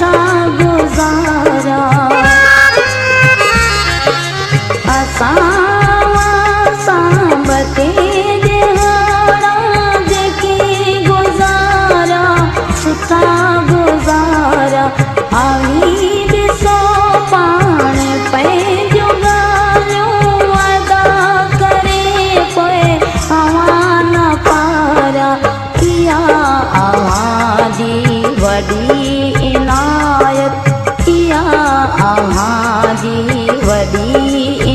असा गुजारा असा सांबते दिहाड़ा जेकी गुजारा सुठा गुजारा आई ॾिसो पाण पंहिंजो ॻाल्हियूं अदा करे पोइ अवां न पारा इहा अवां जी वॾी इनायत इहा अवां जी वॾी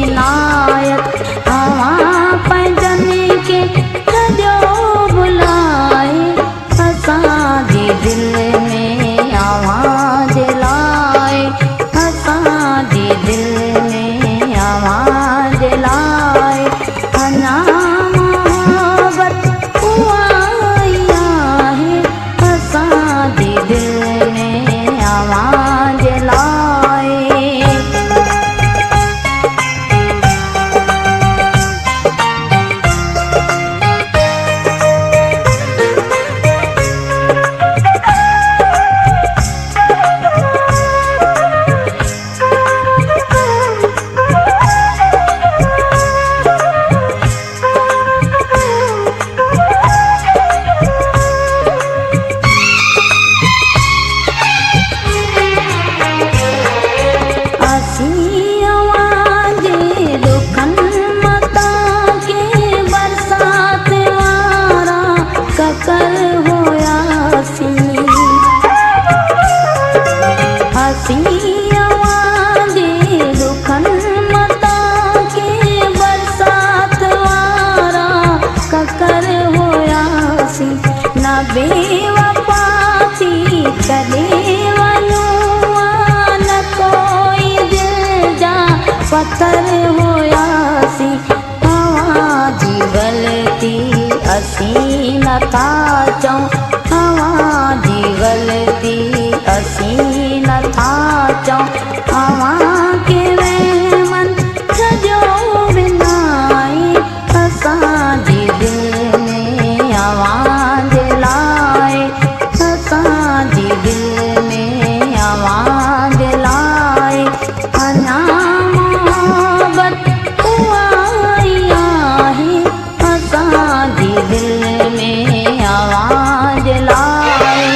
इनायत अवां पंहिंजनि खे सॼो बुलाए असांजे दिलि में अवां जे लाइ असांजे दिलि में अवां जे लाइ अञा मोहबत उहा ई आहे असांजे दिलि में अवां जे लाइ बेवफासी कॾहिं वञूं न कोई दिलि जा पत्थर हुयासीं अवां जी ग़लती असीं नथा चऊं अवां जी ग़लती असीं नथा चऊं अवां खे रहमन सॼो विञाए असांजे दिलि में अवां जे लाइ असांजे दिलि में अवां जे लाइ अञा मोहबत उहा ई आहे असांजे दिलि में अवां जे लाइ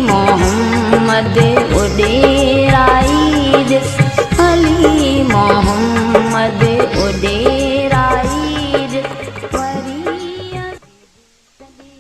मोहम्मद उॾेराई ॾिस अली मोहम्मद